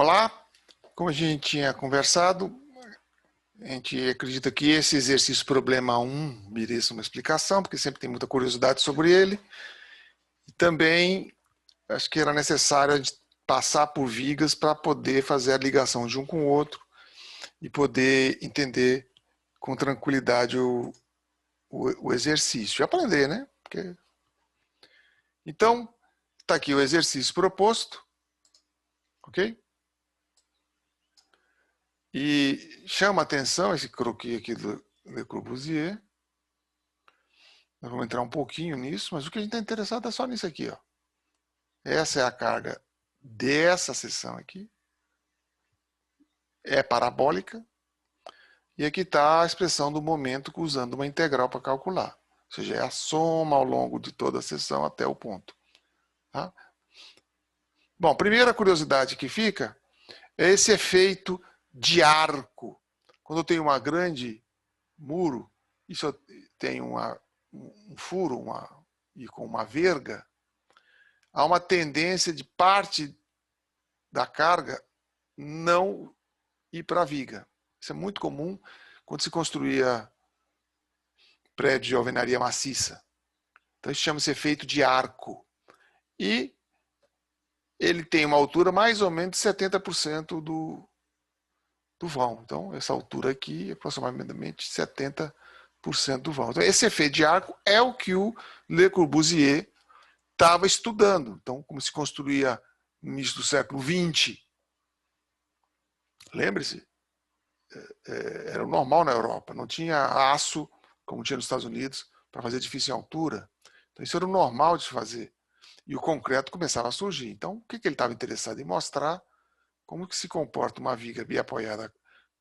Olá, como a gente tinha conversado, a gente acredita que esse exercício problema 1 mereça uma explicação, porque sempre tem muita curiosidade sobre ele. E também acho que era necessário a gente passar por vigas para poder fazer a ligação de um com o outro e poder entender com tranquilidade o exercício. E aprender, né? Então, está aqui o exercício proposto, ok? E chama a atenção esse croquis aqui do Le Corbusier. Nós vamos entrar um pouquinho nisso, mas o que a gente está interessado é só nisso aqui, ó. Essa é a carga dessa seção aqui. É parabólica. E aqui está a expressão do momento usando uma integral para calcular. Ou seja, é a soma ao longo de toda a seção até o ponto. Tá? Bom, primeira curiosidade que fica é esse efeito de arco. Quando eu tenho uma grande muro, e se eu tenho um furo e com uma verga, há uma tendência de parte da carga não ir para a viga. Isso é muito comum quando se construía prédio de alvenaria maciça. Então isso chama-se efeito de arco. E ele tem uma altura mais ou menos de 70% do vão. Então essa altura aqui é aproximadamente 70% do vão. Então esse efeito de arco é o que o Le Corbusier estava estudando. Então, como se construía no início do século XX, lembre-se, era o normal na Europa, não tinha aço, como tinha nos Estados Unidos, para fazer edifício em altura. Então, isso era o normal de se fazer. E o concreto começava a surgir. Então, o que ele estava interessado em mostrar? Como que se comporta uma viga biapoiada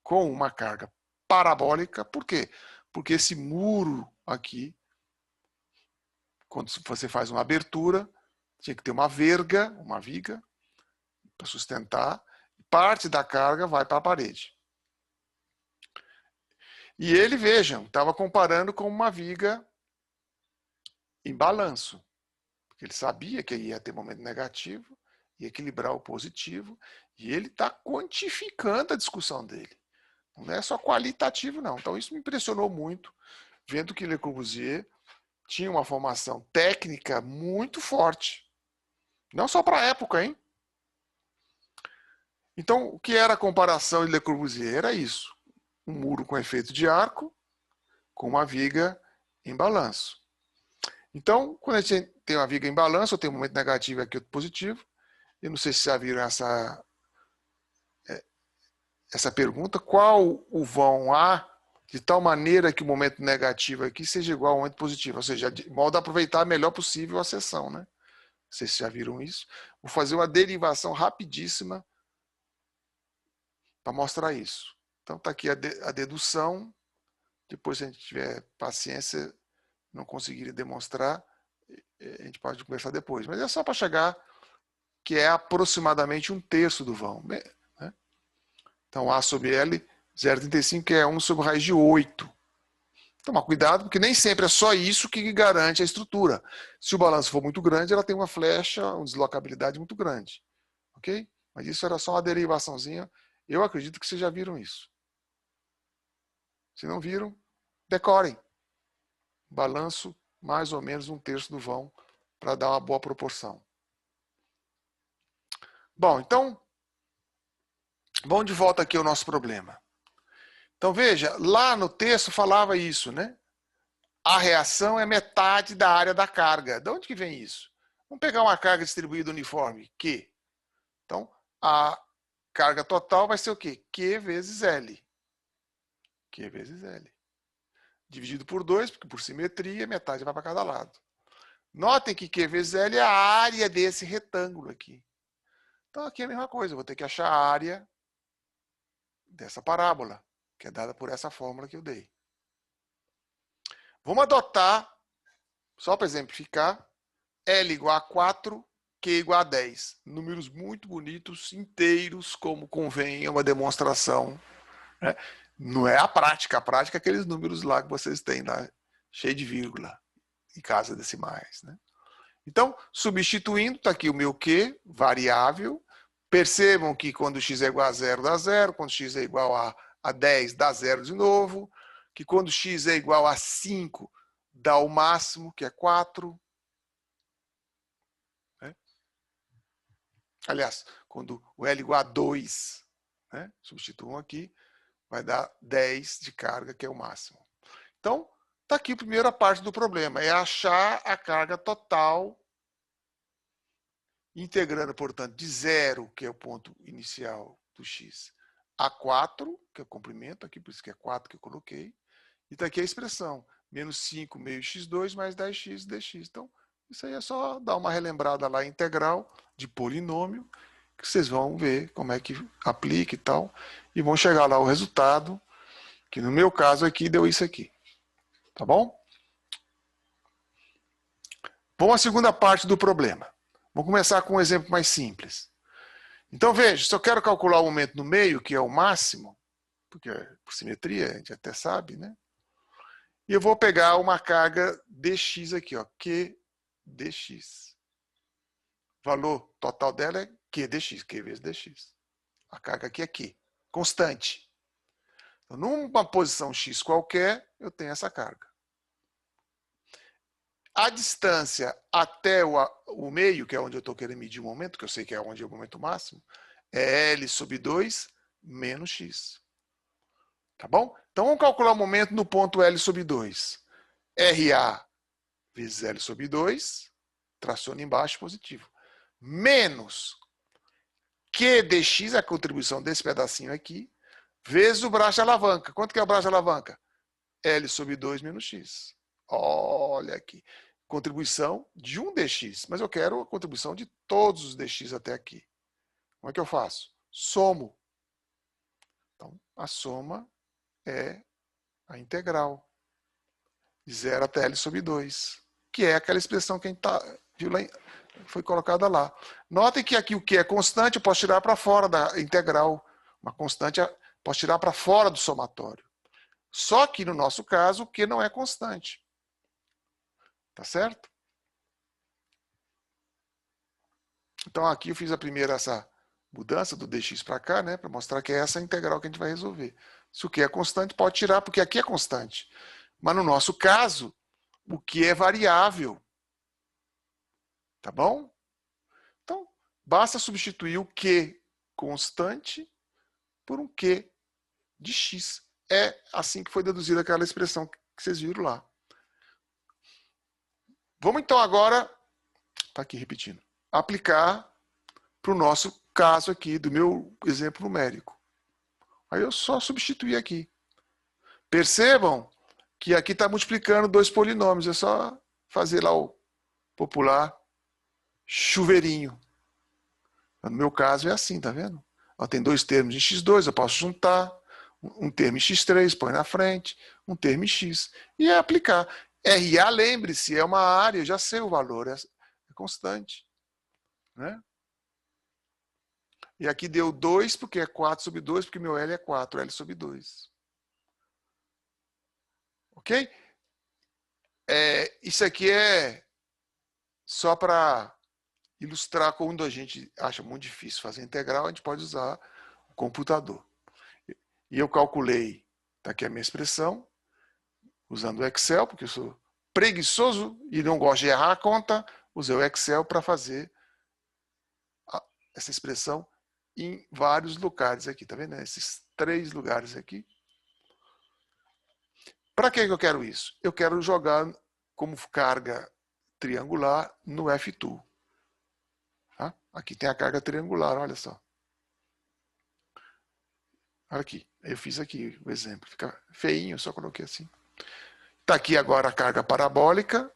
com uma carga parabólica. Por quê? Porque esse muro aqui, quando você faz uma abertura, tinha que ter uma verga, uma viga, para sustentar. Parte da carga vai para a parede. E ele, vejam, estava comparando com uma viga em balanço. Porque ele sabia que ia ter momento negativo, ia equilibrar o positivo, e ele está quantificando a discussão dele. Não é só qualitativo, não. Então isso me impressionou muito, vendo que Le Corbusier tinha uma formação técnica muito forte. Não só para a época, hein? Então, o que era a comparação de Le Corbusier? Era isso. Um muro com efeito de arco, com uma viga em balanço. Então, quando a gente tem uma viga em balanço, eu tenho um momento negativo e aqui outro positivo. Eu não sei se já viram essa pergunta. Qual o vão A de tal maneira que o momento negativo aqui seja igual ao momento positivo? Ou seja, de modo a aproveitar melhor possível a seção, né? Não sei se já viram isso. Vou fazer uma derivação rapidíssima para mostrar isso. Então, está aqui a dedução. Depois, se a gente tiver paciência, não conseguir demonstrar, a gente pode conversar depois. Mas é só para chegar que é aproximadamente 1/3 do vão. Né? Então, A sobre L, 0,35, que é 1 sobre raiz de 8. Tomar cuidado, porque nem sempre é só isso que garante a estrutura. Se o balanço for muito grande, ela tem uma flecha, uma deslocabilidade muito grande. Ok? Mas isso era só uma derivaçãozinha. Eu acredito que vocês já viram isso. Se não viram, decorem. Balanço mais ou menos 1/3 do vão para dar uma boa proporção. Bom, então, vamos de volta aqui ao nosso problema. Então veja, lá no texto falava isso, né? A reação é metade da área da carga. De onde que vem isso? Vamos pegar uma carga distribuída uniforme, Q. Então, a carga total vai ser o quê? Q vezes L. Q vezes L. Dividido por 2, porque por simetria, metade vai para cada lado. Notem que Q vezes L é a área desse retângulo aqui. Então aqui é a mesma coisa, eu vou ter que achar a área dessa parábola, que é dada por essa fórmula que eu dei. Vamos adotar, só para exemplificar, L igual a 4, Q igual a 10. Números muito bonitos, inteiros, como convém, é uma demonstração. Né? Não é a prática é aqueles números lá que vocês têm lá, cheio de vírgula, em casas decimais. Né? Então, substituindo, está aqui o meu Q, variável, Percebam que quando x é igual a 0, dá 0. Quando x é igual a 10, dá 0 de novo. Que quando x é igual a 5, dá o máximo, que é 4. Né? Aliás, quando o L é igual a 2, né? Substituam aqui, vai dar 10 de carga, que é o máximo. Então, está aqui a primeira parte do problema, é achar a carga total, integrando, portanto, de 0, que é o ponto inicial do x, a 4, que é o comprimento, aqui por isso que é 4 que eu coloquei, e está aqui a expressão, menos 5 meio x2 mais 10x dx. Então, isso aí é só dar uma relembrada lá integral de polinômio, que vocês vão ver como é que aplica e tal, e vão chegar lá o resultado, que no meu caso aqui deu isso aqui. Tá bom? Vamos à segunda parte do problema. Vamos começar com um exemplo mais simples. Então, veja, se eu quero calcular o momento no meio, que é o máximo, porque por simetria a gente até sabe, né? E eu vou pegar uma carga dx aqui, ó, q dx. O valor total dela é q dx, q vezes dx. A carga aqui é q, constante. Então, numa posição x qualquer, eu tenho essa carga. A distância até o meio, que é onde eu estou querendo medir o momento, que eu sei que é onde é o momento máximo, é L sobre 2 menos x. Tá bom? Então, vamos calcular o momento no ponto L sobre 2. RA vezes L sobre 2, traciona embaixo, positivo. Menos Q dx, a contribuição desse pedacinho aqui, vezes o braço de alavanca. Quanto que é o braço de alavanca? L sobre 2 menos x. Olha aqui. Contribuição de um dx, mas eu quero a contribuição de todos os dx até aqui. Como é que eu faço? Somo. Então, a soma é a integral de 0 até L sobre 2, que é aquela expressão que a gente viu lá, foi colocada lá. Notem que aqui o que é constante eu posso tirar para fora da integral. Uma constante eu posso tirar para fora do somatório. Só que no nosso caso, o que não é constante. Tá certo? Então aqui eu fiz a primeira essa mudança do dx para cá, né, para mostrar que é essa integral que a gente vai resolver. Se o que é constante pode tirar, porque aqui é constante. Mas no nosso caso, o que é variável. Tá bom? Então, basta substituir o q constante por um q de x. É assim que foi deduzida aquela expressão que vocês viram lá. Vamos então agora, tá aqui repetindo, aplicar para o nosso caso aqui, do meu exemplo numérico. Aí eu só substituir aqui. Percebam que aqui está multiplicando dois polinômios. É só fazer lá o popular chuveirinho. No meu caso é assim, tá vendo? Ó, tem dois termos em x2, eu posso juntar. Um termo em x3, põe na frente. Um termo em x. E é aplicar. RA, lembre-se, é uma área, eu já sei o valor, é constante. Né? E aqui deu 2, porque é 4 sobre 2, porque meu L é 4, L sobre 2. Ok? Isso aqui é só para ilustrar quando a gente acha muito difícil fazer integral, a gente pode usar o computador. E eu calculei, está aqui a minha expressão, usando o Excel, porque eu sou preguiçoso e não gosto de errar a conta, usei o Excel para fazer essa expressão em vários lugares aqui, tá vendo? Esses 3 lugares aqui. Para que eu quero isso? Eu quero jogar como carga triangular no F2. Tá? Aqui tem a carga triangular, olha só. Olha aqui, eu fiz aqui o exemplo. Fica feinho, só coloquei assim. Está aqui agora a carga parabólica.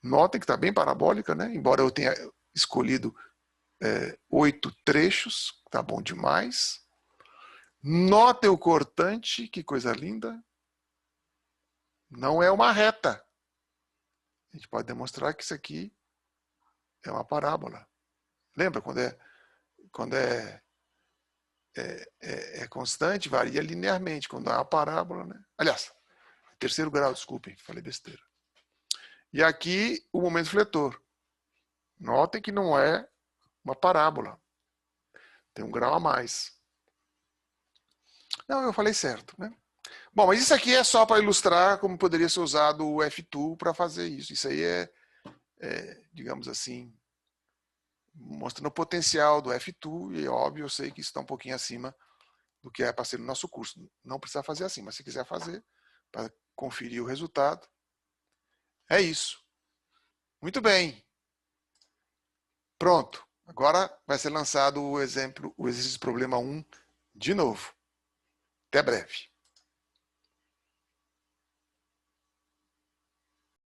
Notem que está bem parabólica, né? Embora eu tenha escolhido 8 trechos, tá bom demais. Notem o cortante, que coisa linda. Não é uma reta. A gente pode demonstrar que isso aqui é uma parábola. Lembra quando é constante, varia linearmente. Quando é uma parábola, né? Aliás, terceiro grau, desculpem, falei besteira. E aqui o momento fletor. Notem que não é uma parábola. Tem um grau a mais. Não, eu falei certo, né? Bom, mas isso aqui é só para ilustrar como poderia ser usado o F2 para fazer isso. Isso aí digamos assim, mostrando o potencial do F2, e é óbvio, eu sei que isso está um pouquinho acima do que é para ser no nosso curso. Não precisa fazer assim, mas se quiser fazer, para conferir o resultado, é isso. Muito bem. Pronto. Agora vai ser lançado o exemplo, o exercício problema 1 de novo. Até breve.